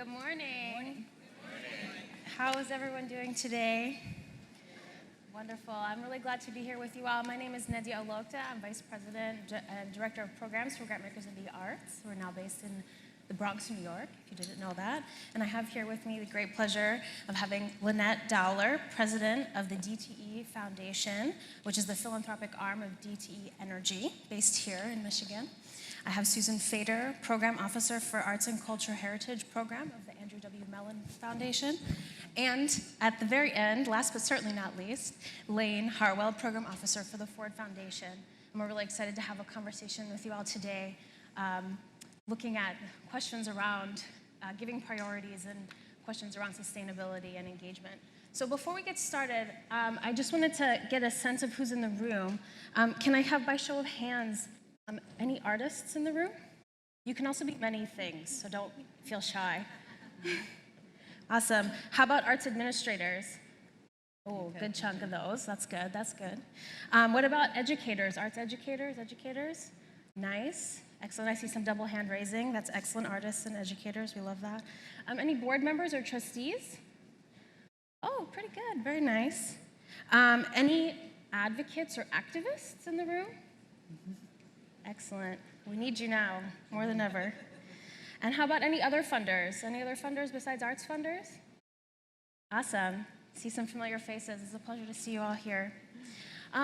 Good morning. How is everyone doing today? Wonderful. I'm really glad to be here with you all. My name is Nadia Elokadah. I'm Vice President and Director of Programs for Grantmakers in the Arts. We're now based in the Bronx, New York, if you didn't know that. And I have here with me the great pleasure of having Lynette Dowler, President of the DTE Foundation, which is the philanthropic arm of DTE Energy, based here in Michigan. I have Susan Fader, Program Officer for Arts and Culture Heritage Program of the Andrew W. Mellon Foundation. And at the very end, last but certainly not least, Lane Harwell, Program Officer for the Ford Foundation. And we're really excited to have a conversation with you all today, looking at questions around giving priorities and questions around sustainability and engagement. So before we get started, I just wanted to get a sense of who's in the room. Can I have, by show of hands, any artists in the room? You can also be many things, so don't feel shy. Awesome. How about arts administrators? Oh, good chunk of those. That's good. That's good. What about educators? Arts educators? Nice. Excellent. I see some double hand raising. That's excellent. Artists and educators. We love that. Any board members or trustees? Oh, pretty good. Very nice. Any advocates or activists in the room? Excellent. We need you now, more than ever. And how about any other funders? Any other funders besides arts funders? Awesome. See some familiar faces. It's a pleasure to see you all here.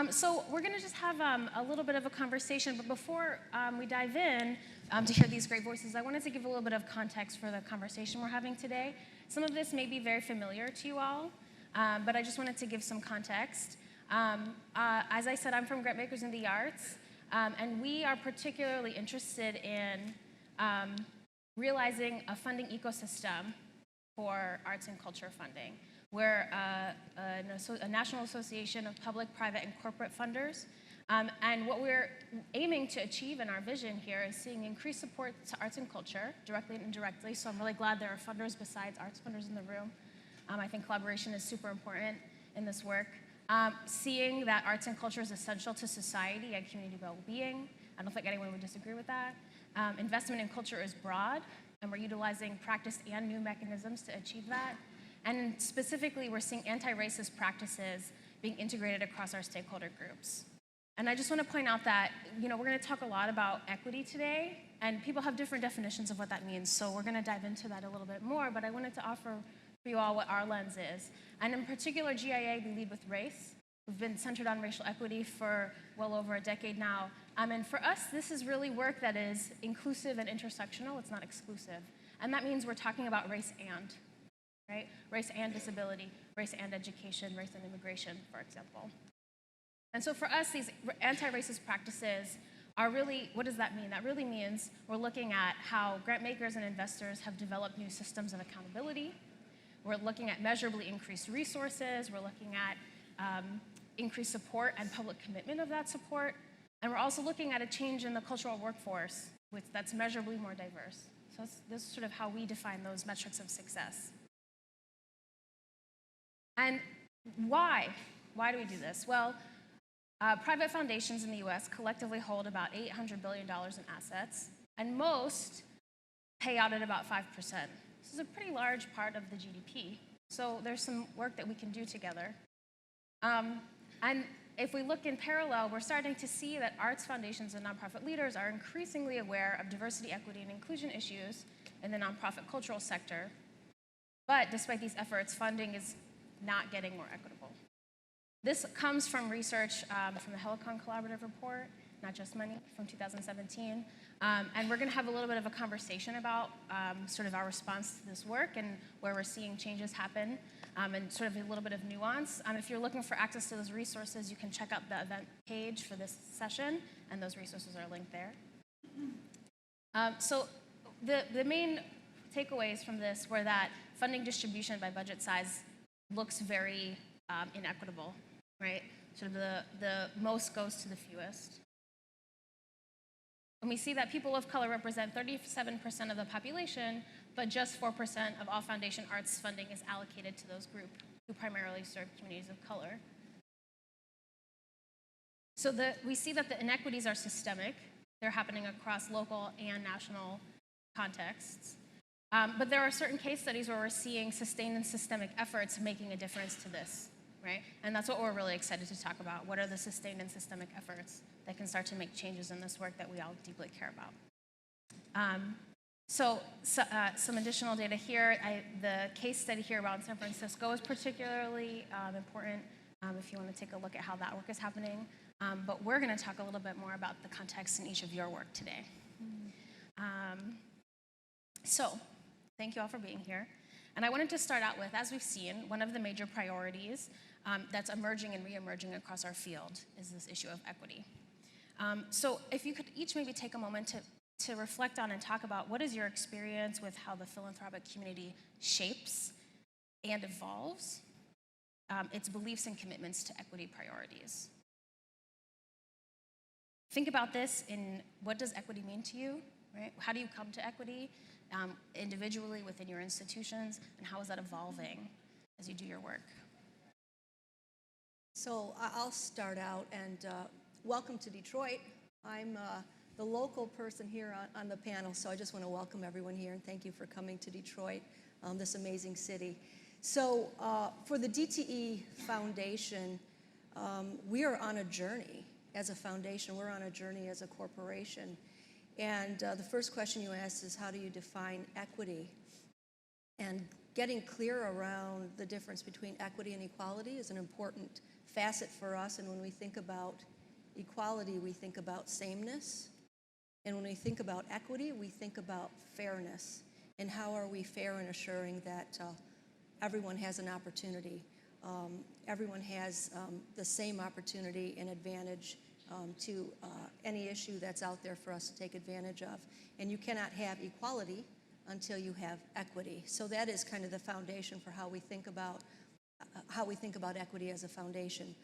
So we're going to just have a little bit of a conversation, but before we dive in to hear these great voices, I wanted to give a little bit of context for the conversation we're having today. Some of this may be very familiar to you all, but I just wanted to give some context. As I said, I'm from Grantmakers in the Arts, and we are particularly interested in realizing a funding ecosystem for arts and culture funding. We're a national association of public, private, and corporate funders. And what we're aiming to achieve in our vision here is seeing increased support to arts and culture, directly and indirectly. So I'm really glad there are funders besides arts funders in the room. I think collaboration is super important in this work. Seeing that arts and culture is essential to society and community well-being. I don't think anyone would disagree with that. Investment in culture is broad, and we're utilizing practice and new mechanisms to achieve that. And specifically, we're seeing anti-racist practices being integrated across our stakeholder groups. And I just want to point out that, we're going to talk a lot about equity today, and people have different definitions of what that means, so we're going to dive into that a little bit more, but I wanted to offer for you all what our lens is. And in particular, GIA, we lead with race. We've been centered on racial equity for well over a decade now. And for us, this is really work that is inclusive and intersectional. It's not exclusive. And that means we're talking about race and, right? Race and disability, race and education, race and immigration, for example. And so for us, these anti-racist practices are really, what does that mean? That really means we're looking at how grant makers and investors have developed new systems of accountability. We're looking at measurably increased resources. We're looking at increased support and public commitment of that support. And we're also looking at a change in the cultural workforce that's measurably more diverse. So this is sort of how we define those metrics of success. And why? Why do we do this? Well, private foundations in the US collectively hold about $800 billion in assets, and most pay out at about 5%. This is a pretty large part of the GDP. So there's some work that we can do together. And if we look in parallel, we're starting to see that arts foundations and nonprofit leaders are increasingly aware of diversity, equity, and inclusion issues in the nonprofit cultural sector. But despite these efforts, funding is not getting more equitable. This comes from research from the Helicon Collaborative Report, Not Just Money, from 2017. And we're going to have a little bit of a conversation about sort of our response to this work and where we're seeing changes happen, and sort of a little bit of nuance. If you're looking for access to those resources, you can check out the event page for this session, and those resources are linked there. So the main takeaways from this were that funding distribution by budget size looks very inequitable, right? Sort of the most goes to the fewest. And we see that people of color represent 37% of the population, but just 4% of all foundation arts funding is allocated to those groups who primarily serve communities of color. So we see that the inequities are systemic. They're happening across local and national contexts. But there are certain case studies where we're seeing sustained and systemic efforts making a difference to this, right? And that's what we're really excited to talk about. What are the sustained and systemic efforts that can start to make changes in this work that we all deeply care about? Some additional data here. The case study here about San Francisco is particularly important if you want to take a look at how that work is happening. But we're going to talk a little bit more about the context in each of your work today. Thank you all for being here. And I wanted to start out with, as we've seen, one of the major priorities that's emerging and re-emerging across our field is this issue of equity. So if you could each maybe take a moment to reflect on and talk about what is your experience with how the philanthropic community shapes and evolves its beliefs and commitments to equity priorities. Think about this in what does equity mean to you, right? How do you come to equity individually within your institutions, and how is that evolving as you do your work? So I'll start out, and welcome to Detroit. I'm the local person here on the panel, so I just want to welcome everyone here and thank you for coming to Detroit, this amazing city. So for the DTE Foundation, we are on a journey as a foundation. We're on a journey as a corporation. And the first question you asked is, how do you define equity? And getting clear around the difference between equity and equality is an important facet for us. And when we think about equality, we think about sameness. And when we think about equity, we think about fairness. And how are we fair in assuring that everyone has an opportunity? Everyone has the same opportunity and advantage to any issue that's out there for us to take advantage of. And you cannot have equality until you have equity. So that is kind of the foundation for how we think about equity as a foundation.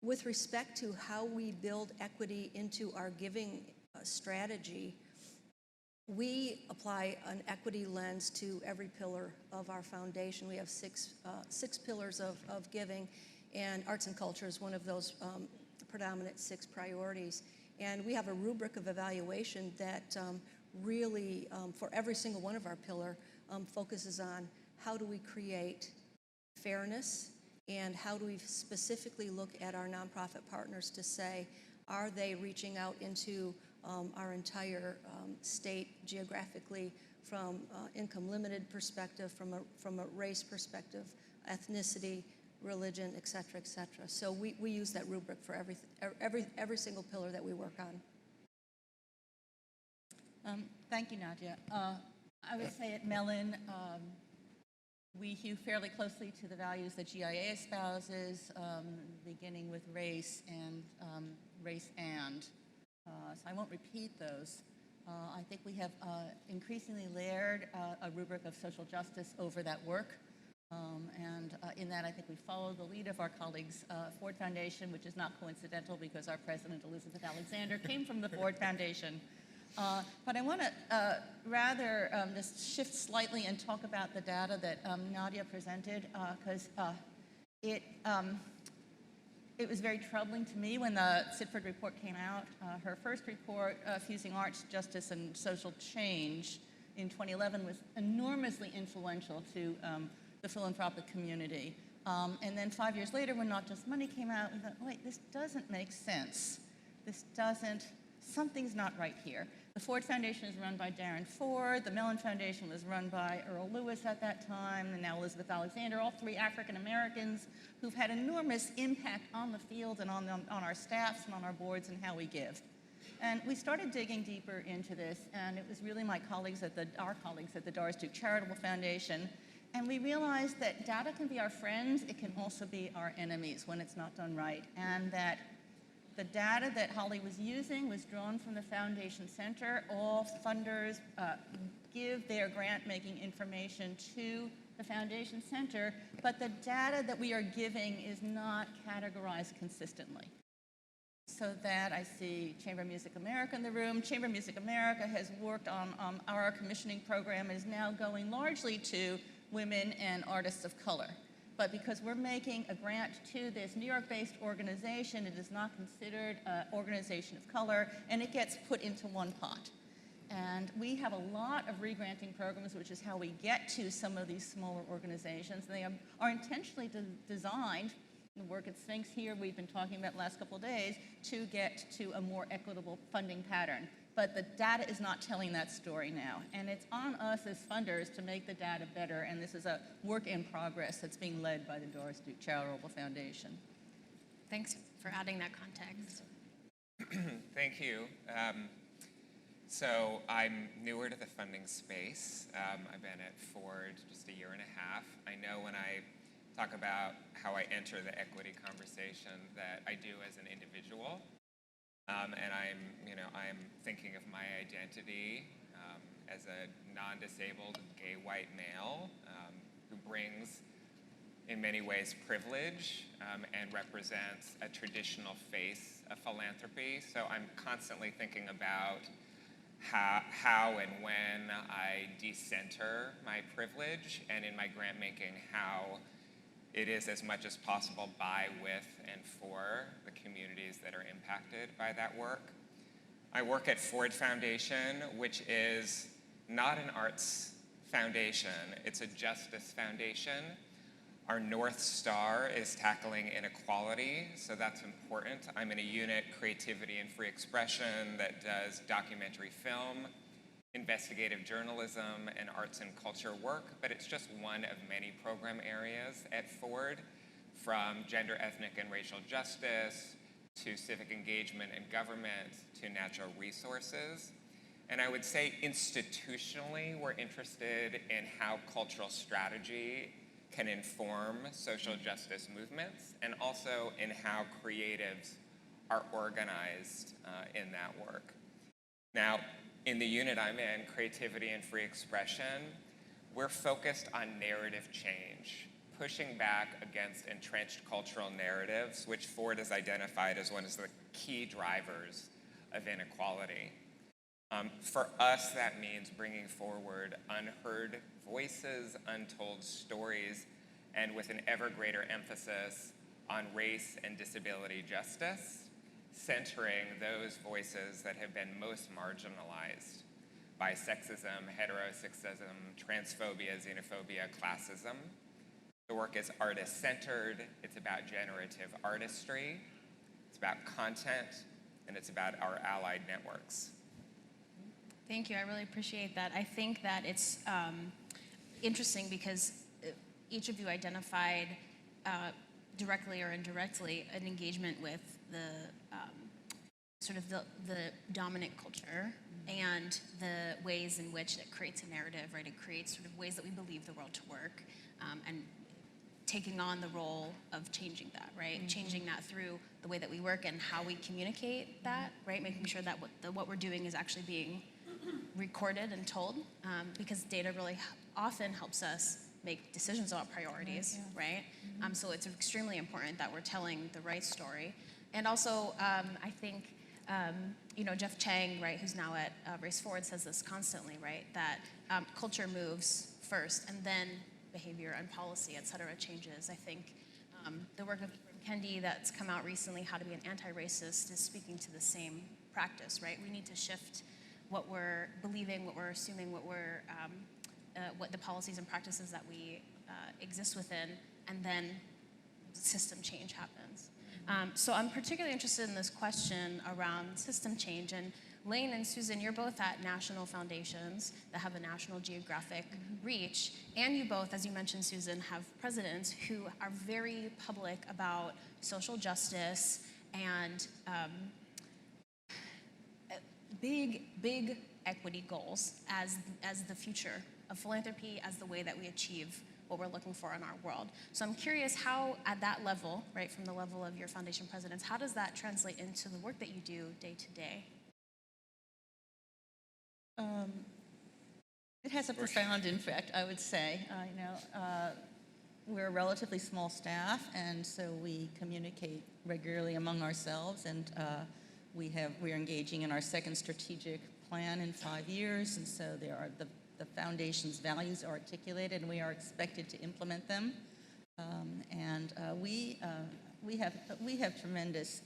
With respect to how we build equity into our giving strategy, we apply an equity lens to every pillar of our foundation. We have six pillars of giving, and arts and culture is one of those predominant 6 priorities. And we have a rubric of evaluation that really, for every single one of our pillar, focuses on how do we create fairness, and how do we specifically look at our nonprofit partners to say, are they reaching out into our entire state geographically from income limited perspective, from a race perspective, ethnicity, religion, et cetera, et cetera. So we use that rubric for every single pillar that we work on. Thank you, Nadia. I would say at Mellon, we hew fairly closely to the values that GIA espouses, beginning with race and so I won't repeat those. I think we have increasingly layered a rubric of social justice over that work. And in that, I think we follow the lead of our colleagues, Ford Foundation, which is not coincidental because our president, Elizabeth Alexander, came from the Ford Foundation. But I want to rather just shift slightly and talk about the data that Nadia presented, because it was very troubling to me when the Sitford report came out. Her first report, Fusing Arts, Justice, and Social Change in 2011, was enormously influential to the philanthropic community. And then 5 years later, when Not Just Money came out, we thought, wait, this doesn't make sense. Something's not right here. The Ford Foundation is run by Darren Ford. The Mellon Foundation was run by Earl Lewis at that time, and now Elizabeth Alexander, all 3 African Americans who've had enormous impact on the field and on our staffs and on our boards and how we give. And we started digging deeper into this, and it was really our colleagues at the Doris Duke Charitable Foundation. And we realized that data can be our friends, it can also be our enemies when it's not done right. And that the data that Holly was using was drawn from the Foundation Center. All funders give their grant-making information to the Foundation Center, but the data that we are giving is not categorized consistently. So that I see Chamber of Music America in the room. Chamber of Music America has worked on our commissioning program, and is now going largely to women and artists of color. But because we're making a grant to this New York-based organization, it is not considered an organization of color, and it gets put into one pot. And we have a lot of re-granting programs, which is how we get to some of these smaller organizations. They are intentionally designed, the work at Sphinx here we've been talking about the last couple of days, to get to a more equitable funding pattern. But the data is not telling that story now. And it's on us as funders to make the data better. And this is a work in progress that's being led by the Doris Duke Charitable Foundation. Thanks for adding that context. Thank you. So I'm newer to the funding space. I've been at Ford just a year and a half. I know when I talk about how I enter the equity conversation that I do as an individual. And I'm thinking of my identity as a non-disabled gay white male who brings, in many ways, privilege and represents a traditional face of philanthropy. So I'm constantly thinking about how and when I decenter my privilege, and in my grant making, how it is as much as possible by, with, and for the communities that are impacted by that work. I work at Ford Foundation, which is not an arts foundation, it's a justice foundation. Our North Star is tackling inequality, so that's important. I'm in a unit, Creativity and Free Expression, that does documentary film, investigative journalism, and arts and culture work, but it's just one of many program areas at Ford, from gender, ethnic, and racial justice, to civic engagement and government, to natural resources. And I would say institutionally, we're interested in how cultural strategy can inform social justice movements, and also in how creatives are organized in that work. Now, in the unit I'm in, Creativity and Free Expression, we're focused on narrative change, pushing back against entrenched cultural narratives, which Ford has identified as one of the key drivers of inequality. For us, that means bringing forward unheard voices, untold stories, and with an ever greater emphasis on race and disability justice, centering those voices that have been most marginalized by sexism, heterosexism, transphobia, xenophobia, classism. The work is artist-centered, it's about generative artistry, it's about content, and it's about our allied networks. Thank you, I really appreciate that. I think that it's interesting because each of you identified directly or indirectly an engagement with the sort of the dominant culture and the ways in which it creates a narrative, right? It creates sort of ways that we believe the world to work, and taking on the role of changing that, right? Mm-hmm. Changing that through the way that we work and how we communicate that, right? Making sure that what we're doing is actually being recorded and told, because data really often helps us make decisions about priorities, right? Mm-hmm. So it's extremely important that we're telling the right story. And also, I think, Jeff Chang, right, who's now at Race Forward, says this constantly, right, that culture moves first, and then behavior and policy, et cetera, changes. I think the work of Kendi that's come out recently, How to Be an Anti-Racist, is speaking to the same practice, right? We need to shift what we're believing, what we're assuming, what the policies and practices that we exist within, and then system change happens. So I'm particularly interested in this question around system change. And Lane and Susan, you're both at national foundations that have a national geographic reach. And you both, as you mentioned, Susan, have presidents who are very public about social justice and big equity goals as the future of philanthropy, as the way that we achieve what we're looking for in our world. So I'm curious how, at that level, right, from the level of your foundation presidents, how does that translate into the work that you do day to day? It has a profound effect, I would say. We're a relatively small staff, and so we communicate regularly among ourselves, and we're engaging in our second strategic plan in 5 years, and so there are the foundation's values are articulated, and we are expected to implement them. We have tremendous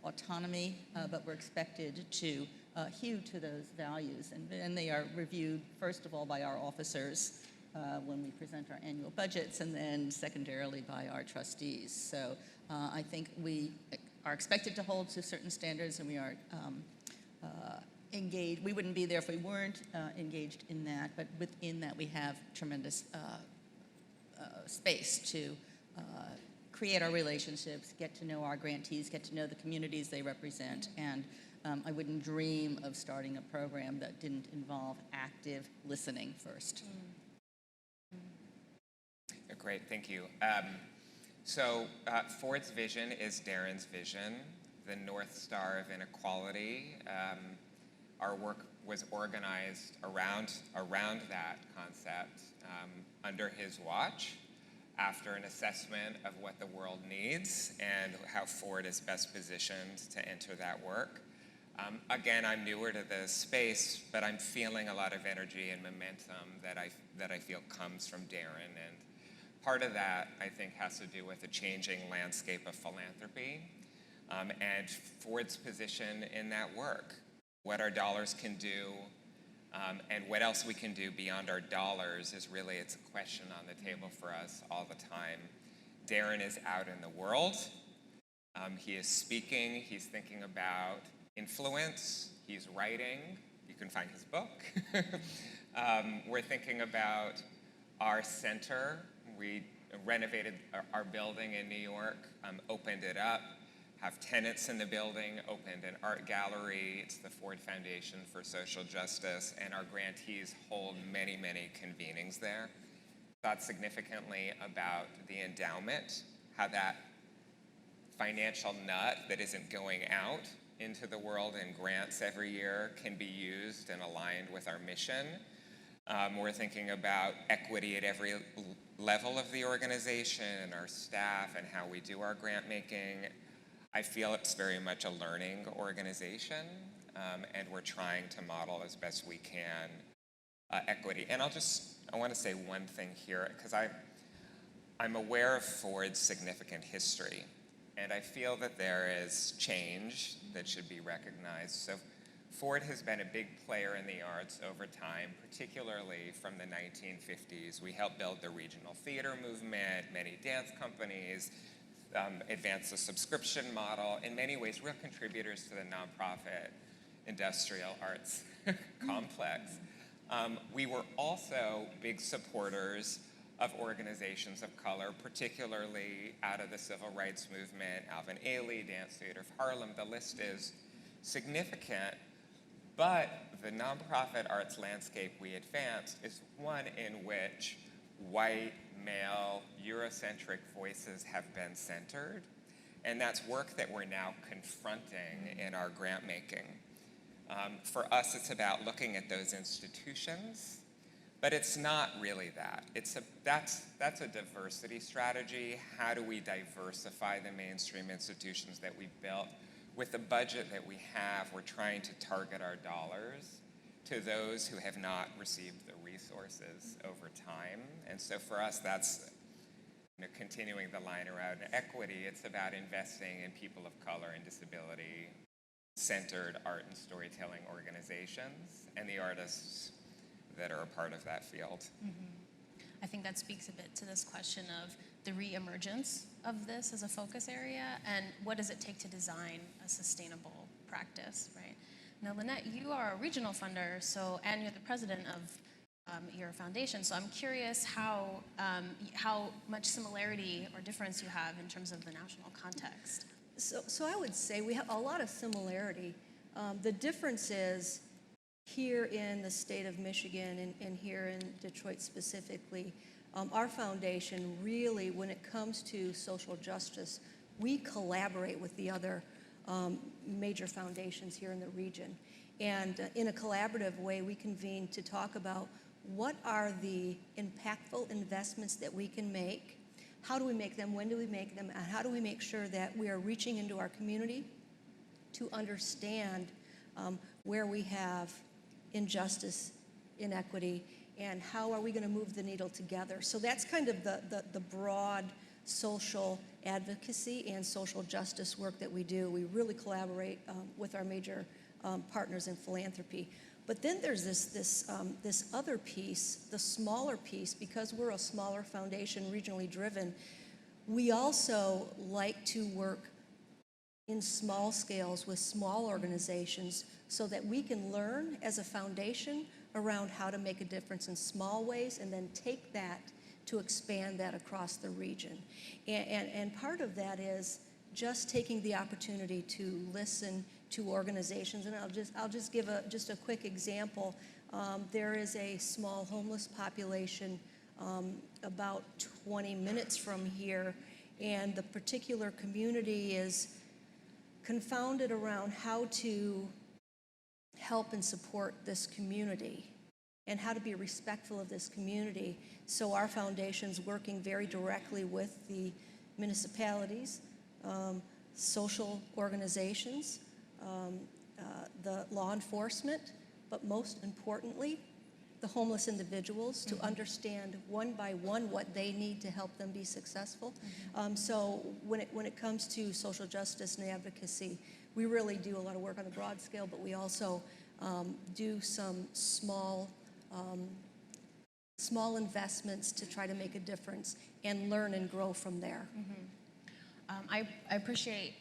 autonomy, but we're expected to hew to those values. And they are reviewed, first of all, by our officers when we present our annual budgets, and then secondarily by our trustees. So I think we are expected to hold to certain standards, and we are engaged. We wouldn't be there if we weren't engaged in that, but within that we have tremendous space to create our relationships, get to know our grantees, get to know the communities they represent, and I wouldn't dream of starting a program that didn't involve active listening first. Great, thank you. So Ford's vision is Darren's vision, the North Star of Inequality. Our work was organized around that concept under his watch, after an assessment of what the world needs and how Ford is best positioned to enter that work. Again, I'm newer to the space, but I'm feeling a lot of energy and momentum that I feel comes from Darren. And part of that, I think, has to do with the changing landscape of philanthropy and Ford's position in that work, what our dollars can do, and what else we can do beyond our dollars is really, it's a question on the table for us all the time. Darren is out in the world. He is speaking. He's thinking about influence. He's writing. You can find his book. We're thinking about our center. We renovated our building in New York, opened it up, have tenants in the building, opened an art gallery. It's the Ford Foundation for Social Justice, and our grantees hold many, many convenings there. Thought significantly about the endowment, how that financial nut that isn't going out into the world in grants every year can be used and aligned with our mission. We're thinking about equity at every level of the organization and our staff and how we do our grant making. I feel it's very much a learning organization, and we're trying to model as best we can equity. And I want to say one thing here, because I'm aware of Ford's significant history, and I feel that there is change that should be recognized. So Ford has been a big player in the arts over time, particularly from the 1950s. We helped build the regional theater movement, many dance companies, advance the subscription model, in many ways real contributors to the nonprofit industrial arts complex. We were also big supporters of organizations of color, particularly out of the civil rights movement, Alvin Ailey, Dance Theater of Harlem. The list is significant, but the nonprofit arts landscape we advanced is one in which white, male, Eurocentric voices have been centered, and that's work that we're now confronting in our grant making. For us, it's about looking at those institutions, but it's not really that. That's a diversity strategy. How do we diversify the mainstream institutions that we built? With the budget that we have, we're trying to target our dollars to those who have not received the resources over time. And so for us, that's continuing the line around equity. It's about investing in people of color and disability-centered art and storytelling organizations and the artists that are a part of that field. I think that speaks a bit to this question of the re-emergence of this as a focus area, and what does it take to design a sustainable practice, right? Now, Lynette, you are a regional funder, and you're the president of your foundation, so I'm curious how much similarity or difference you have in terms of the national context. So I would say we have a lot of similarity. The difference is here in the state of Michigan and here in Detroit specifically, our foundation really, when it comes to social justice, we collaborate with the other major foundations here in the region. And in a collaborative way, we convene to talk about what are the impactful investments that we can make, how do we make them, when do we make them, and how do we make sure that we are reaching into our community to understand where we have injustice, inequity, and how are we going to move the needle together. So that's kind of the broad social advocacy and social justice work that we do. We really collaborate with our major partners in philanthropy. But then there's this other piece, the smaller piece, because we're a smaller foundation, regionally driven. We also like to work in small scales with small organizations so that we can learn as a foundation around how to make a difference in small ways and then take that to expand that across the region. And part of that is just taking the opportunity to listen to organizations. And I'll just give a quick example. There is a small homeless population about 20 minutes from here, and the particular community is confounded around how to help and support this community and how to be respectful of this community. So our foundation's working very directly with the municipalities, social organizations, the law enforcement, but most importantly, the homeless individuals to understand one by one what they need to help them be successful. So when it comes to social justice and advocacy, we really do a lot of work on the broad scale, but we also do some small investments to try to make a difference and learn and grow from there. I appreciate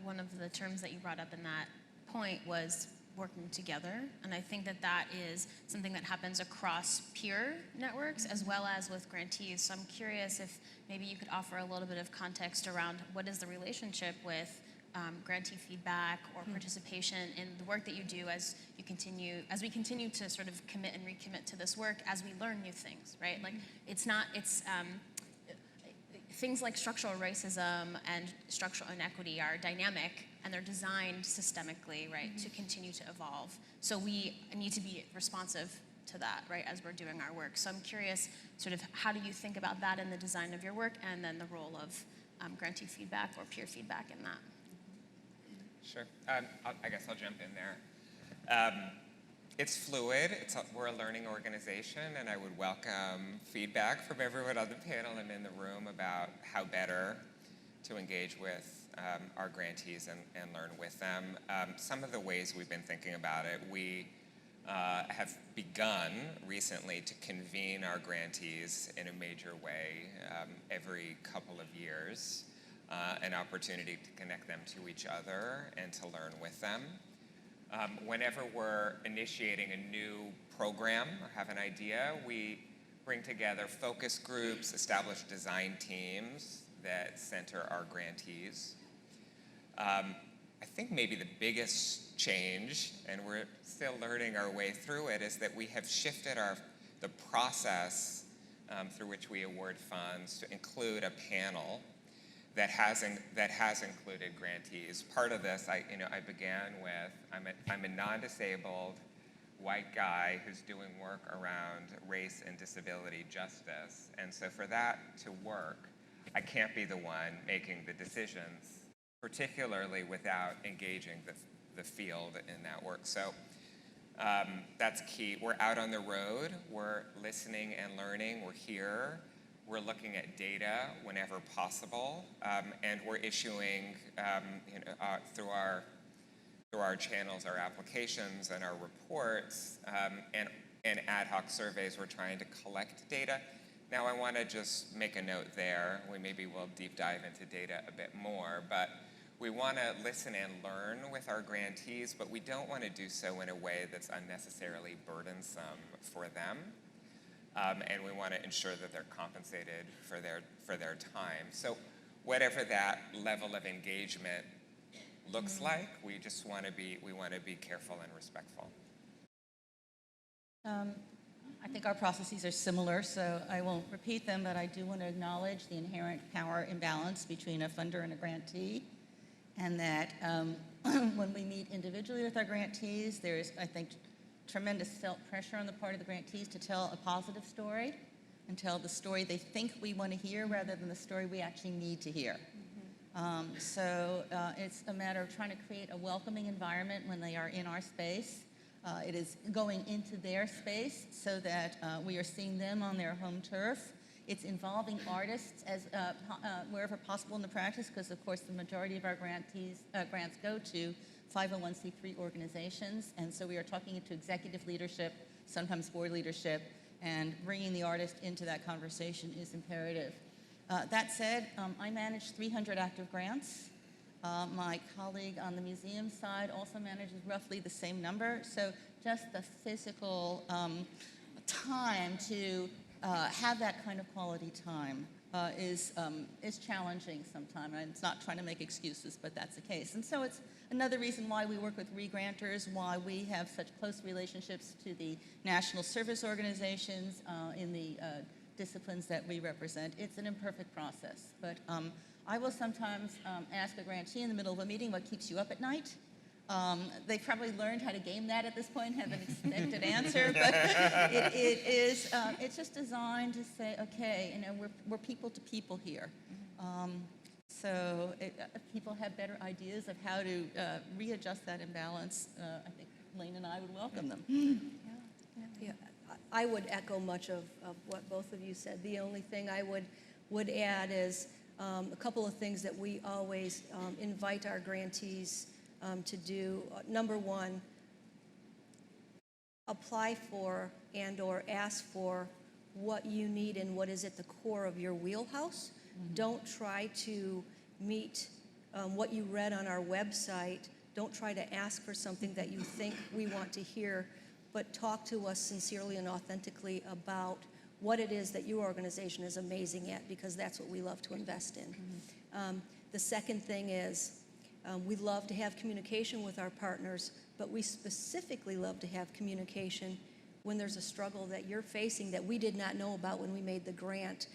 one of the terms that you brought up in that point was working together, and I think that is something that happens across peer networks as well as with grantees. So I'm curious if maybe you could offer a little bit of context around what is the relationship with grantee feedback or participation in the work that you do as we continue to sort of commit and recommit to this work as we learn new things, right? Like things like structural racism and structural inequity are dynamic and they're designed systemically, right, to continue to evolve. So we need to be responsive to that, right, as we're doing our work. So I'm curious, sort of, how do you think about that in the design of your work, and then the role of grantee feedback or peer feedback in that? Sure. I guess I'll jump in there. It's fluid. We're a learning organization, and I would welcome feedback from everyone on the panel and in the room about how better to engage with our grantees and learn with them. Some of the ways we've been thinking about it, we have begun recently to convene our grantees in a major way every couple of years, an opportunity to connect them to each other and to learn with them. Whenever we're initiating a new program or have an idea, we bring together focus groups, establish design teams that center our grantees. I think maybe the biggest change, and we're still learning our way through it, is that we have shifted the process through which we award funds to include a panel that has included grantees. Part of this, I began with, I'm a non-disabled white guy who's doing work around race and disability justice, and so for that to work, I can't be the one making the decisions, particularly without engaging the field in that work. So that's key. We're out on the road. We're listening and learning. We're here. We're looking at data whenever possible, and we're issuing through our channels, our applications, and our reports, and ad hoc surveys. We're trying to collect data. Now, I want to just make a note there. Maybe we'll deep dive into data a bit more, but we want to listen and learn with our grantees, but we don't want to do so in a way that's unnecessarily burdensome for them. And we want to ensure that they're compensated for their time. So whatever that level of engagement looks like, we want to be careful and respectful. I think our processes are similar, so I won't repeat them, but I do want to acknowledge the inherent power imbalance between a funder and a grantee, and that when we meet individually with our grantees, there's, I think, tremendous felt pressure on the part of the grantees to tell a positive story and tell the story they think we want to hear rather than the story we actually need to hear. So it's a matter of trying to create a welcoming environment when they are in our space. It is going into their space so that we are seeing them on their home turf It's involving artists as wherever possible in the practice, because of course the majority of our grants go to 501c3 organizations, and so we are talking to executive leadership, sometimes board leadership, and bringing the artist into that conversation is imperative. That said, I manage 300 active grants. My colleague on the museum side also manages roughly the same number, so just the physical time to have that kind of quality time is challenging sometimes. And it's not trying to make excuses, but that's the case. And so it's another reason why we work with re-granters, why we have such close relationships to the national service organizations in the disciplines that we represent. It's an imperfect process, but I will sometimes ask a grantee in the middle of a meeting what keeps you up at night. They've probably learned how to game that at this point, have an expected answer, but it's just designed to say, okay, you know, we're people to people here. So people have better ideas of how to readjust that imbalance. I think Lane and I would welcome them. Yeah, I would echo much of what both of you said. The only thing I would add is a couple of things that we always invite our grantees to do. Number one, apply for and/or ask for what you need and what is at the core of your wheelhouse. Mm-hmm. Don't try to meet what you read on our website. Don't try to ask for something that you think we want to hear, but talk to us sincerely and authentically about what it is that your organization is amazing at, because that's what we love to invest in. Mm-hmm. The second thing is, we love to have communication with our partners, but we specifically love to have communication when there's a struggle that you're facing that we did not know about when we made the grant.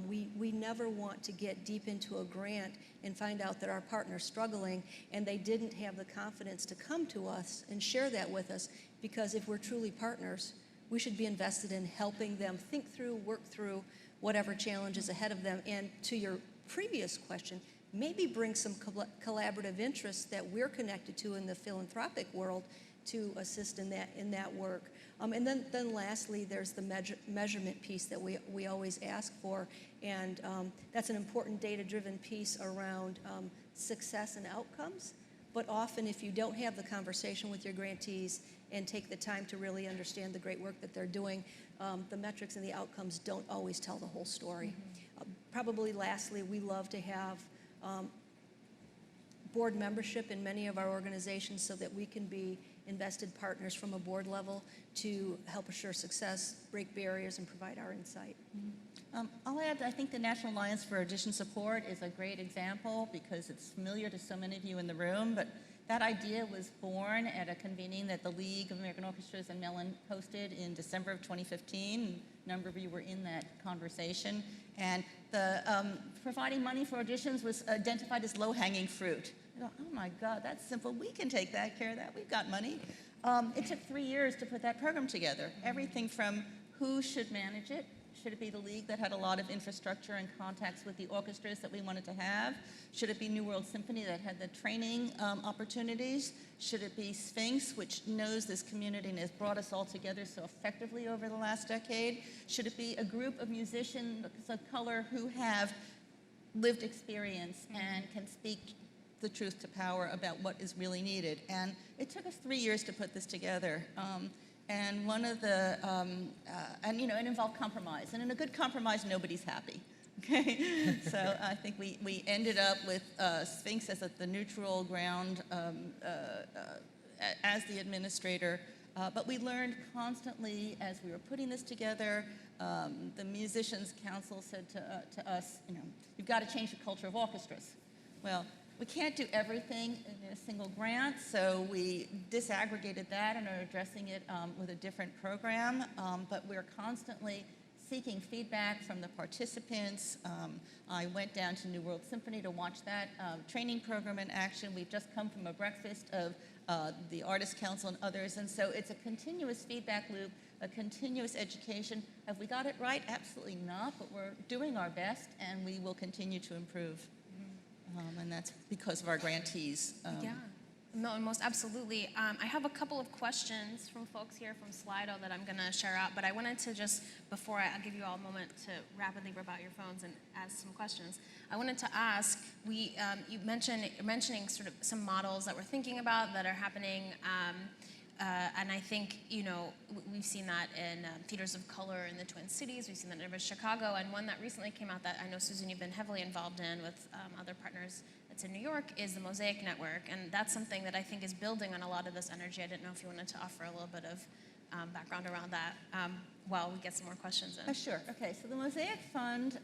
We never want to get deep into a grant and find out that our partner's struggling and they didn't have the confidence to come to us and share that with us, because if we're truly partners, we should be invested in helping them think through, work through whatever challenge is ahead of them. And to your previous question, maybe bring some collaborative interests that we're connected to in the philanthropic world to assist in that work. And then lastly, there's the measurement piece that we always ask for, and that's an important data-driven piece around success and outcomes. But often, if you don't have the conversation with your grantees and take the time to really understand the great work that they're doing, the metrics and the outcomes don't always tell the whole story. Mm-hmm. Probably lastly, we love to have board membership in many of our organizations so that we can be invested partners from a board level to help assure success, break barriers, and provide our insight. Mm-hmm. I'll add, I think the National Alliance for Audition Support is a great example because it's familiar to so many of you in the room, but that idea was born at a convening that the League of American Orchestras and Mellon hosted in December of 2015. A number of you were in that conversation. And the providing money for auditions was identified as low-hanging fruit. I go, oh my God, that's simple. We can take care of that. We've got money. It took 3 years to put that program together. Everything from who should manage it. Should it be the League that had a lot of infrastructure and contacts with the orchestras that we wanted to have? Should it be New World Symphony that had the training opportunities? Should it be Sphinx, which knows this community and has brought us all together so effectively over the last decade? Should it be a group of musicians of color who have lived experience and can speak the truth to power about what is really needed? And it took us 3 years to put this together. And one of the, and you know, it involved compromise. And in a good compromise, nobody's happy, okay? So I think we ended up with Sphinx as the neutral ground as the administrator. But we learned constantly as we were putting this together. The Musicians Council said to us, you know, you've got to change the culture of orchestras. Well, we can't do everything in a single grant, so we disaggregated that and are addressing it with a different program, but we're constantly seeking feedback from the participants. I went down to New World Symphony to watch that training program in action. We've just come from a breakfast of the Artists Council and others, and so it's a continuous feedback loop, a continuous education. Have we got it right? Absolutely not, but we're doing our best, and we will continue to improve. And that's because of our grantees. Yeah. No, most absolutely. I have a couple of questions from folks here from Slido that I'm going to share out, but I wanted to just, before I'll give you all a moment to rapidly rip out your phones and ask some questions, I wanted to ask, you mentioning sort of some models that we're thinking about that are happening, and I think, we've seen that in theaters of color in the Twin Cities, we've seen that in Chicago, and one that recently came out that I know, Susan, you've been heavily involved in with other partners that's in New York is the Mosaic Network, and that's something that I think is building on a lot of this energy. I didn't know if you wanted to offer a little bit of background around that while we get some more questions in. Sure. Okay, so the Mosaic Fund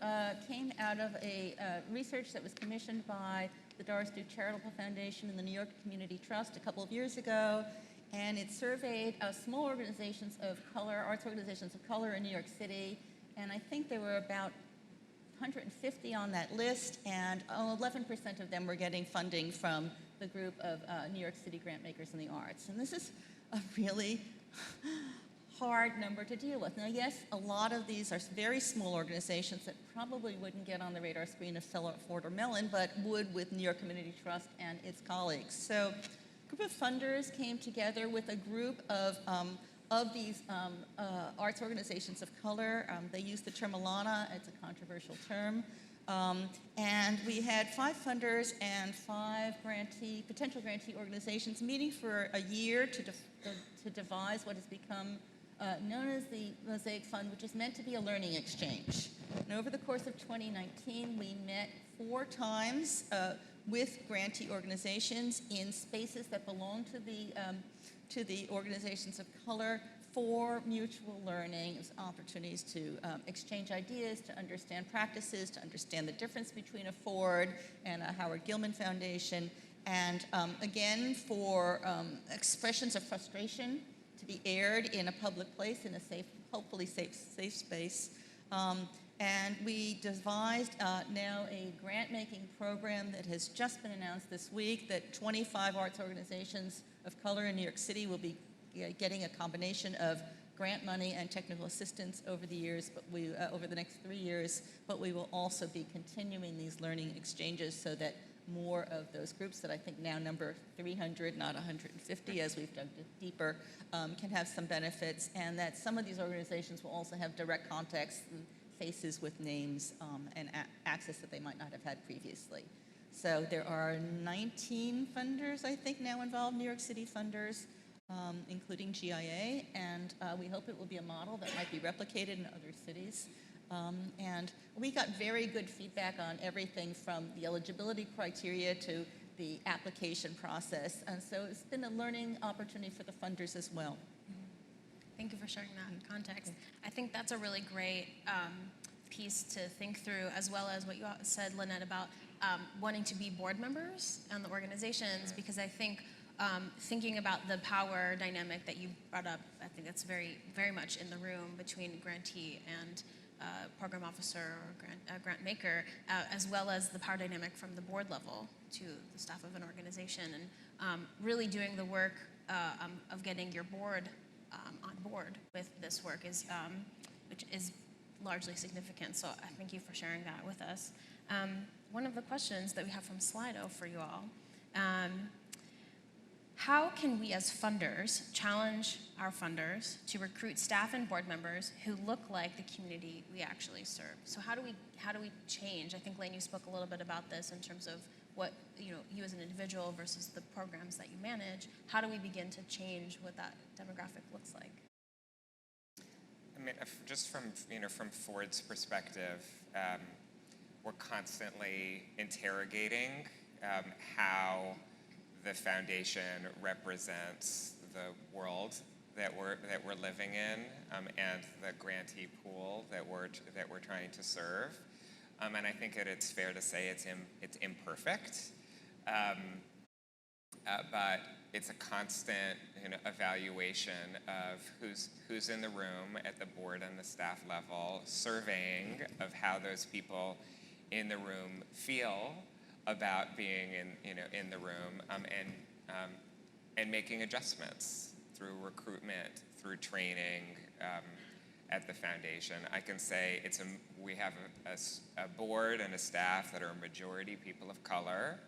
came out of a research that was commissioned by the Doris Duke Charitable Foundation and the New York Community Trust a couple of years ago, and it surveyed small organizations of color, arts organizations of color in New York City, and I think there were about 150 on that list, and 11% of them were getting funding from the group of New York City grant makers in the arts. And this is a really hard number to deal with. Now, yes, a lot of these are very small organizations that probably wouldn't get on the radar screen of Philip, Ford, or Mellon, but would with New York Community Trust and its colleagues. So a group of funders came together with a group of these arts organizations of color. They use the term Alana. It's a controversial term. And we had 5 funders and 5 potential grantee organizations meeting for a year to devise what has become known as the Mosaic Fund, which is meant to be a learning exchange. And over the course of 2019, we met 4 times with grantee organizations in spaces that belong to the organizations of color for mutual learning, opportunities to exchange ideas, to understand practices, to understand the difference between a Ford and a Howard Gilman Foundation, and again, for expressions of frustration to be aired in a public place, in a safe, hopefully safe space. And we devised now a grant-making program that has just been announced this week that 25 arts organizations of color in New York City will be getting a combination of grant money and technical assistance over the years, but over the next 3 years, but we will also be continuing these learning exchanges so that more of those groups that I think now number 300, not 150 as we've dug deeper, can have some benefits, and that some of these organizations will also have direct contacts and faces with names and access that they might not have had previously. So there are 19 funders, I think, now involved, New York City funders, including GIA, and we hope it will be a model that might be replicated in other cities. And we got very good feedback on everything from the eligibility criteria to the application process, and so it's been a learning opportunity for the funders as well. Thank you for sharing that context. I think that's a really great piece to think through, as well as what you said, Lynette, about wanting to be board members on the organizations, because I think thinking about the power dynamic that you brought up, I think that's very, very much in the room between grantee and program officer or grant maker, as well as the power dynamic from the board level to the staff of an organization, and really doing the work of getting your board on board with this work which is largely significant. So I thank you for sharing that with us. One of the questions that we have from Slido for you all, how can we as funders challenge our funders to recruit staff and board members who look like the community we actually serve? So how do we change? I think, Lane, you spoke a little bit about this in terms of what you as an individual versus the programs that you manage. How do we begin to change what that demographic looks like? I mean, just from Ford's perspective, we're constantly interrogating how the foundation represents the world that we're living in, and the grantee pool that we're trying to serve. And I think that it's fair to say it's imperfect, but it's a constant evaluation of who's in the room at the board and the staff level, surveying of how those people in the room feel about being in the room, and making adjustments through recruitment, through training at the foundation. I can say we have a board and a staff that are majority people of color.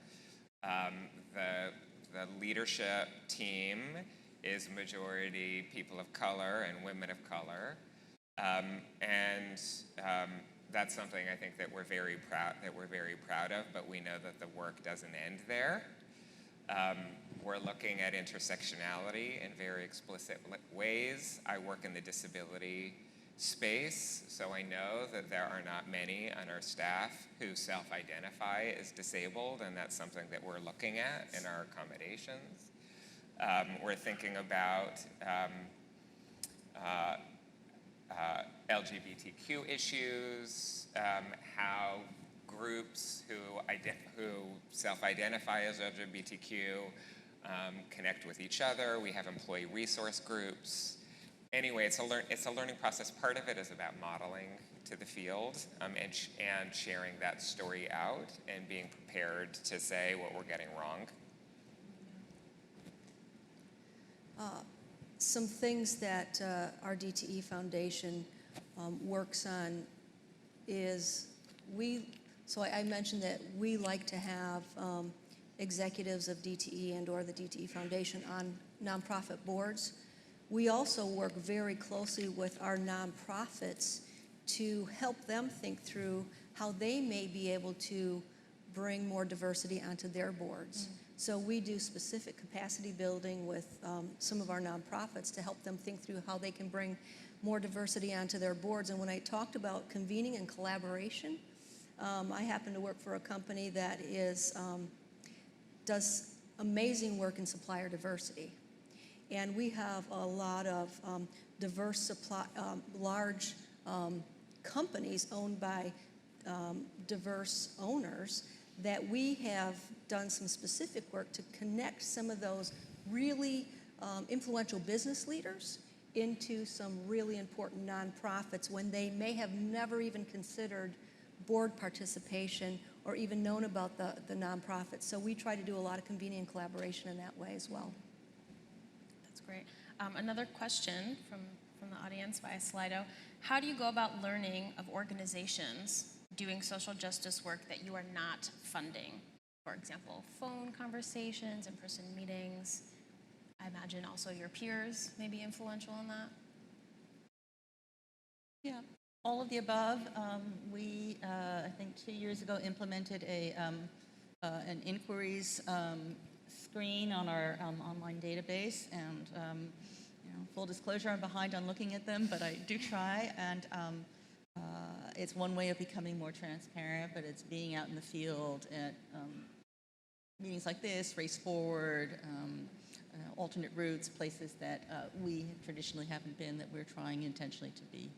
The The leadership team is majority people of color and women of color, and that's something I think that we're very proud of. But we know that the work doesn't end there. We're looking at intersectionality in very explicit ways. I work in the disability space, so I know that there are not many on our staff who self-identify as disabled, and that's something that we're looking at in our accommodations. We're thinking about LGBTQ issues, how groups who self-identify as LGBTQ connect with each other. We have employee resource groups. Anyway, it's a learning process. Part of it is about modeling to the field and sharing that story out and being prepared to say what we're getting wrong. Some things that our DTE Foundation works on is I mentioned that we like to have executives of DTE and or the DTE Foundation on nonprofit boards. We also work very closely with our nonprofits to help them think through how they may be able to bring more diversity onto their boards. So we do specific capacity building with some of our nonprofits to help them think through how they can bring more diversity onto their boards. And when I talked about convening and collaboration, I happen to work for a company that does amazing work in supplier diversity. And we have a lot of diverse large companies owned by diverse owners that we have done some specific work to connect some of those really influential business leaders into some really important nonprofits when they may have never even considered board participation or even known about the nonprofit. So we try to do a lot of convening and collaboration in that way as well. That's great. Another question from the audience via Slido. How do you go about learning of organizations doing social justice work that you are not funding? For example, phone conversations, in-person meetings. I imagine also your peers may be influential in that. Yeah, all of the above. We, I think 2 years ago, implemented an inquiries screen on our online database, and full disclosure, I'm behind on looking at them, but I do try, and it's one way of becoming more transparent, but it's being out in the field at meetings like this, Race Forward, alternate routes, places that we traditionally haven't been, that we're trying intentionally to be.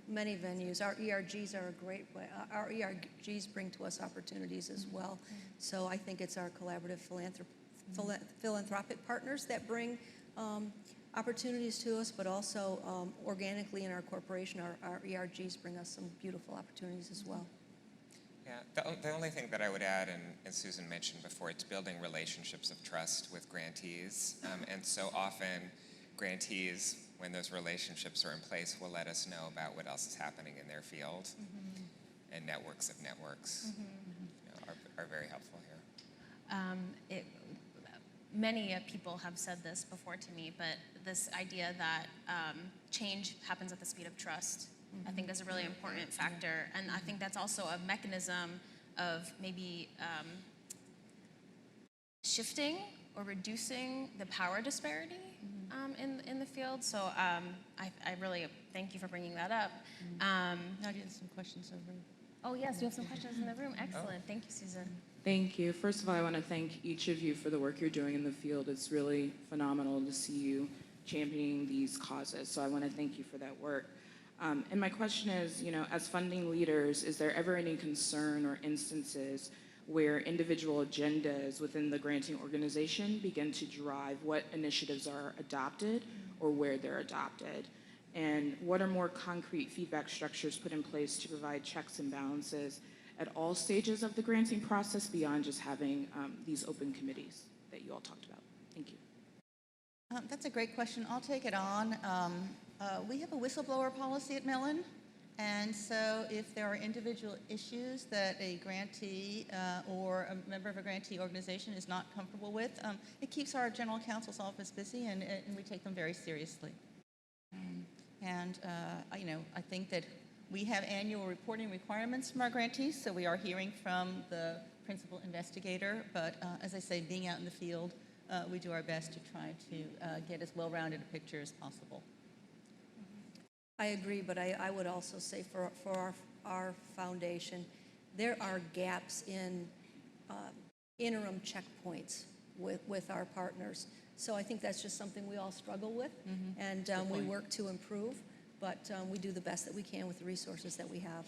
Many venues. Our ERGs are a great way. Our ERGs bring to us opportunities as well. So I think it's our collaborative philanthropic partners that bring opportunities to us, but also organically in our corporation, our ERGs bring us some beautiful opportunities as well. Yeah, the only thing that I would add, and Susan mentioned before, it's building relationships of trust with grantees. And so often grantees, when those relationships are in place, will let us know about what else is happening in their field. And networks of networks are very helpful here. Many people have said this before to me, but this idea that change happens at the speed of trust, I think is a really important factor. And I think that's also a mechanism of maybe shifting or reducing the power disparity in the field. So I really thank you for bringing that up. Nadia has some questions over. Oh yes, you have some questions in the room. Excellent. Thank you, Susan. Thank you. First of all, I want to thank each of you for the work you're doing in the field. It's really phenomenal to see you championing these causes. So I want to thank you for that work. And my question is, as funding leaders, is there ever any concern or instances where individual agendas within the granting organization begin to drive what initiatives are adopted or where they're adopted? And what are more concrete feedback structures put in place to provide checks and balances at all stages of the granting process beyond just having these open committees that you all talked about? Thank you. That's a great question. I'll take it on. We have a whistleblower policy at Mellon, And so if there are individual issues that a grantee or a member of a grantee organization is not comfortable with, it keeps our general counsel's office busy, and we take them very seriously. I think that we have annual reporting requirements from our grantees, so we are hearing from the principal investigator. But as I say, being out in the field, we do our best to try to get as well-rounded a picture as possible. I agree, but I would also say for our foundation, there are gaps in interim checkpoints with our partners. So I think that's just something we all struggle with, and we work to improve, but we do the best that we can with the resources that we have.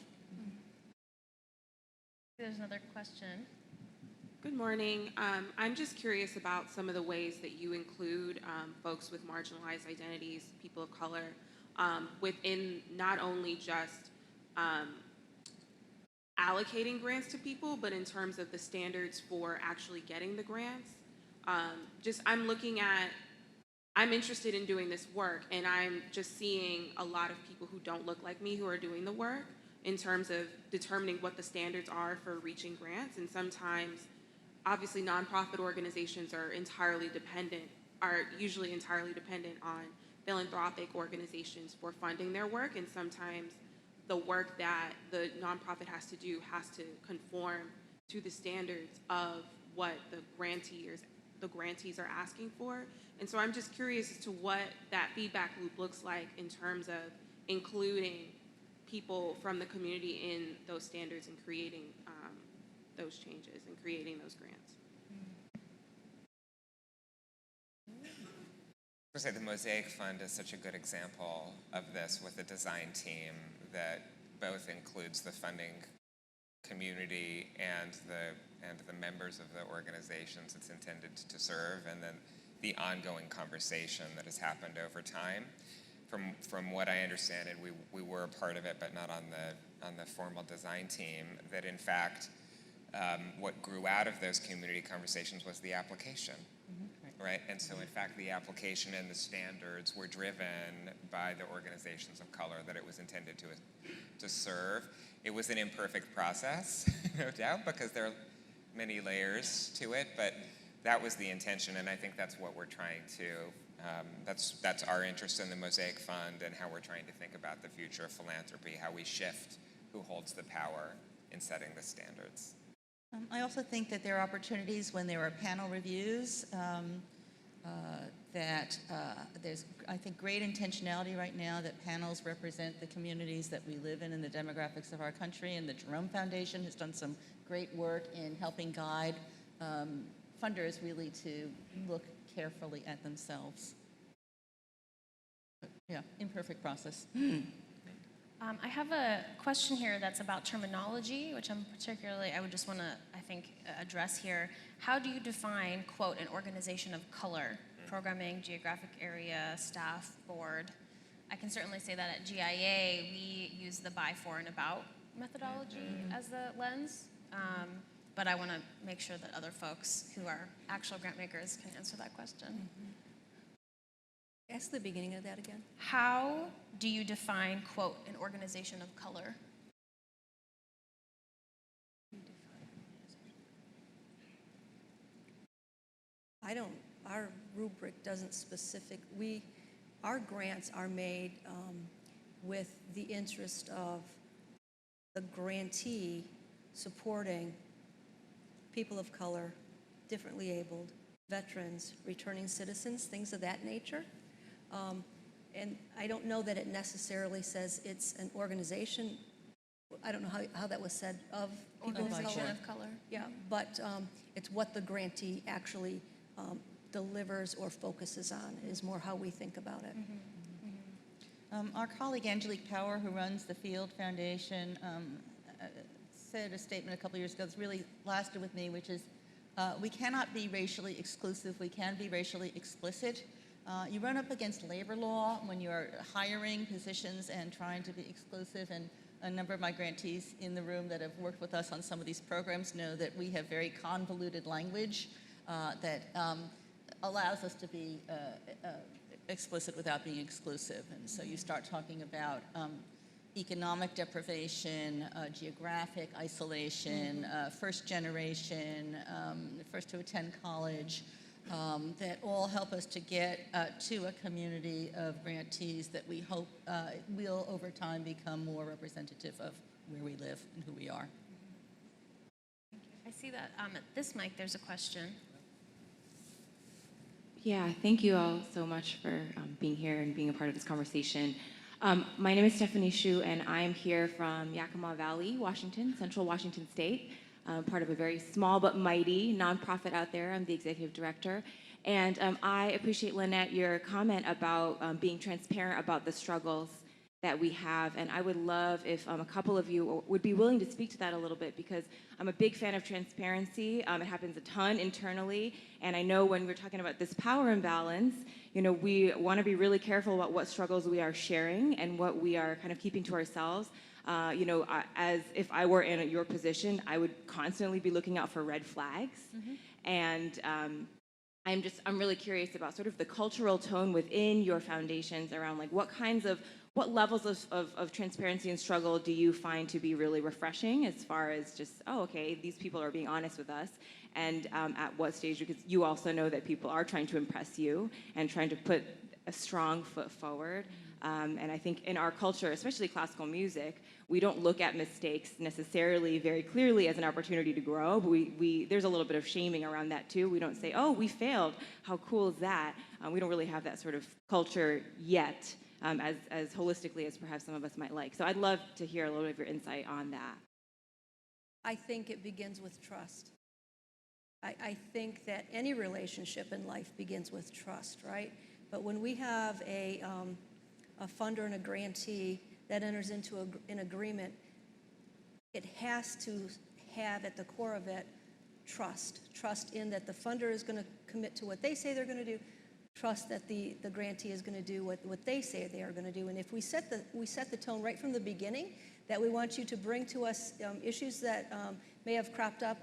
There's another question. Good morning. I'm just curious about some of the ways that you include folks with marginalized identities, people of color, within not only just allocating grants to people, but in terms of the standards for actually getting the grants. I'm interested in doing this work, and I'm just seeing a lot of people who don't look like me who are doing the work in terms of determining what the standards are for reaching grants. And sometimes, obviously, nonprofit organizations are usually entirely dependent on philanthropic organizations for funding their work, and sometimes the work that the nonprofit has to do has to conform to the standards of what the grantees are asking for. And so I'm just curious as to what that feedback loop looks like in terms of including people from the community in those standards and creating those changes and creating those grants. I would say the Mosaic Fund is such a good example of this, with a design team that both includes the funding community and the members of the organizations it's intended to serve, and then the ongoing conversation that has happened over time. From what I understand, and we were a part of it, but not on the formal design team, that in fact what grew out of those community conversations was the application. Right, and so in fact the application and the standards were driven by the organizations of color that it was intended to serve. It was an imperfect process, no doubt, because there are many layers to it, but that was the intention, and I think that's what we're trying to, that's our interest in the Mosaic Fund and how we're trying to think about the future of philanthropy, how we shift who holds the power in setting the standards. I also think that there are opportunities when there are panel reviews that there's, I think, great intentionality right now that panels represent the communities that we live in and the demographics of our country, and the Jerome Foundation has done some great work in helping guide funders really to look carefully at themselves. But, yeah, imperfect process. I have a question here that's about terminology, which I would just want to, I think, address here. How do you define, quote, an organization of color? Programming, geographic area, staff, board. I can certainly say that at GIA, we use the by, for, and about methodology as the lens, but I want to make sure that other folks who are actual grant makers can answer that question. Ask the beginning of that again. How do you define, quote, an organization of color? Our rubric doesn't our grants are made with the interest of the grantee supporting people of color, differently abled, veterans, returning citizens, things of that nature. And I don't know that it necessarily says it's an organization. I don't know how that was said, of people of Organization color. of color. Yeah, but it's what the grantee actually delivers or focuses on is more how we think about it. Our colleague Angelique Power, who runs the Field Foundation, said a statement a couple years ago that's really lasted with me, which is, we cannot be racially exclusive, we can be racially explicit. You run up against labor law when you're hiring positions and trying to be exclusive, and a number of my grantees in the room that have worked with us on some of these programs know that we have very convoluted language that allows us to be explicit without being exclusive. And so you start talking about economic deprivation, geographic isolation, first generation, first to attend college, that all help us to get to a community of grantees that we hope will over time become more representative of where we live and who we are. I see that at this mic there's a question. Yeah, thank you all so much for being here and being a part of this conversation. My name is Stephanie Shu, and I am here from Yakima Valley, Washington, Central Washington State, part of a very small but mighty nonprofit out there. I'm the executive director. And I appreciate, Lynette, your comment about being transparent about the struggles that we have. And I would love if a couple of you would be willing to speak to that a little bit, because I'm a big fan of transparency. It happens a ton internally. And I know when we're talking about this power imbalance, you know, we want to be really careful about what struggles we are sharing and what we are kind of keeping to ourselves. You know, as if I were in your position, I would constantly be looking out for red flags. And I'm really curious about sort of the cultural tone within your foundations around like what levels of transparency and struggle do you find to be really refreshing, as far as just, oh, okay, these people are being honest with us, and at what stage, because you also know that people are trying to impress you and trying to put a strong foot forward. And I think in our culture, especially classical music, we don't look at mistakes necessarily very clearly as an opportunity to grow, but there's a little bit of shaming around that too. We don't say, oh, we failed, how cool is that? We don't really have that sort of culture yet, as holistically as perhaps some of us might like. So I'd love to hear a little bit of your insight on that. I think it begins with trust. I think that any relationship in life begins with trust, right? But when we have a funder and a grantee that enters into an agreement, it has to have at the core of it trust in that the funder is going to commit to what they say they're going to do, trust that the grantee is going to do what they say they are going to do. And if we set the tone right from the beginning, that we want you to bring to us issues that may have cropped up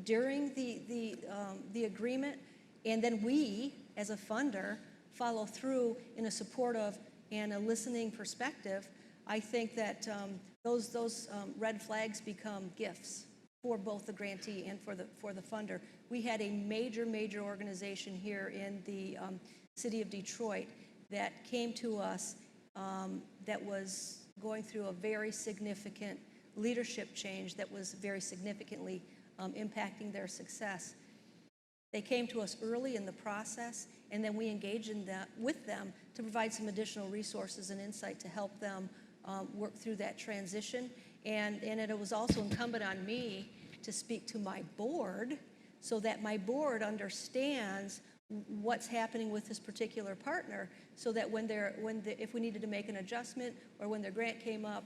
during the agreement, and then we, as a funder, follow through in a supportive and a listening perspective, I think that those red flags become gifts for both the grantee and for the funder. We had a major organization here in the city of Detroit that came to us that was going through a very significant leadership change that was very significantly impacting their success. They came to us early in the process, and then we engaged with them to provide some additional resources and insight to help them work through that transition. And it was also incumbent on me to speak to my board so that my board understands what's happening with this particular partner, so that if we needed to make an adjustment or when their grant came up,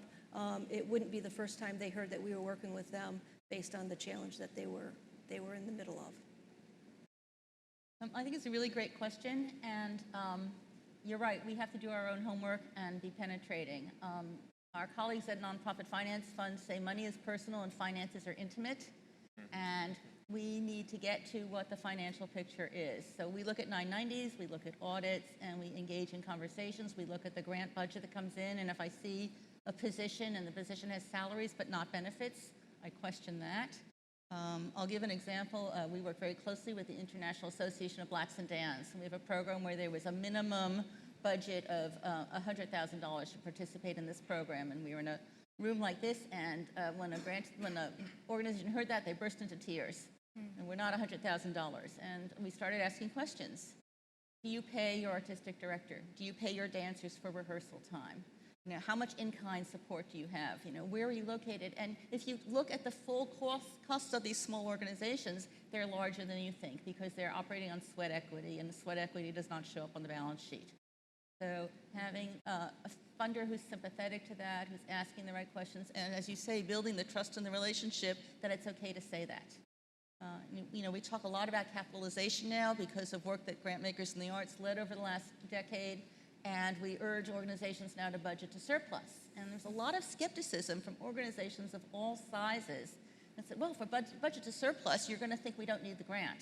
it wouldn't be the first time they heard that we were working with them based on the challenge that they were in the middle of. I think it's a really great question, and you're right, we have to do our own homework and be penetrating. Our colleagues at Nonprofit Finance Fund say money is personal and finances are intimate, and we need to get to what the financial picture is. So we look at 990s, we look at audits, and we engage in conversations. We look at the grant budget that comes in, and if I see a position and the position has salaries but not benefits, I question that. I'll give an example. We work very closely with the International Association of Blacks and Dans. We have a program where there was a minimum budget of $100,000 to participate in this program, and we were in a room like this, and when an organization heard that, they burst into tears. And we're not $100,000. And we started asking questions. Do you pay your artistic director? Do you pay your dancers for rehearsal time? You know, how much in-kind support do you have? You know, where are you located? And if you look at the full costs of these small organizations, they're larger than you think because they're operating on sweat equity, and the sweat equity does not show up on the balance sheet. So having a funder who's sympathetic to that, who's asking the right questions, and as you say, building the trust in the relationship that it's okay to say that. You know, we talk a lot about capitalization now because of work that grant makers in the arts led over the last decade. And we urge organizations now to budget to surplus. And there's a lot of skepticism from organizations of all sizes that said, well, for budget to surplus, you're going to think we don't need the grant.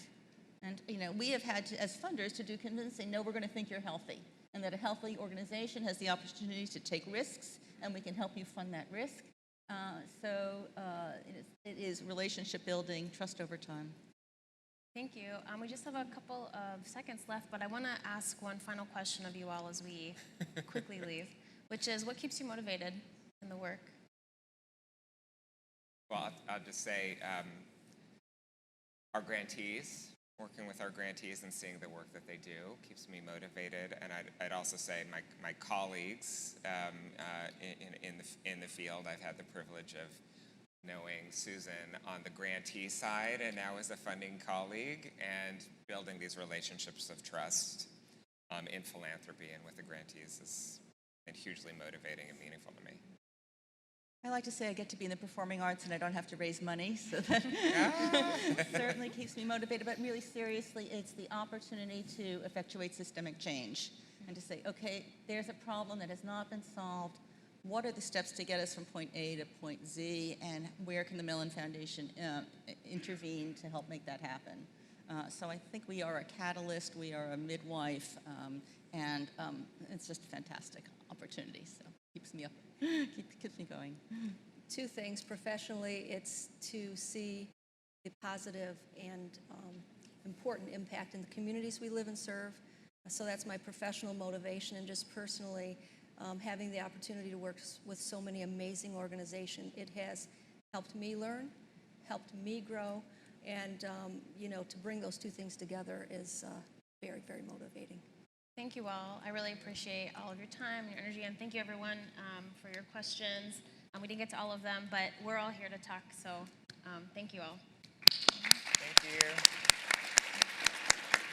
And, you know, we have had to, as funders, to do convincing, no, we're going to think you're healthy. and that a healthy organization has the opportunity to take risks, and we can help you fund that risk. It is relationship building, trust over time. Thank you. We just have a couple of seconds left, but I want to ask one final question of you all as we quickly leave, which is, what keeps you motivated in the work? Well, I'll just say our grantees, working with our grantees and seeing the work that they do keeps me motivated. And I'd also say my colleagues in the field. I've had the privilege of knowing Susan on the grantee side and now as a funding colleague, and building these relationships of trust in philanthropy and with the grantees has been hugely motivating and meaningful to me. I like to say I get to be in the performing arts and I don't have to raise money, so that certainly keeps me motivated. But really seriously, it's the opportunity to effectuate systemic change and to say, okay, there's a problem that has not been solved. What are the steps to get us from point A to point Z, and where can the Mellon Foundation intervene to help make that happen? So I think we are a catalyst, we are a midwife, and it's just a fantastic opportunity. So keeps me up, keeps me going. Two things. Professionally, it's to see the positive and important impact in the communities we live and serve. So that's my professional motivation, and just personally, having the opportunity to work with so many amazing organizations. It has helped me learn, helped me grow, and to bring those two things together is very, very motivating. Thank you all. I really appreciate all of your time, your energy, and thank you everyone for your questions. We didn't get to all of them, but we're all here to talk, so thank you all. Thank you.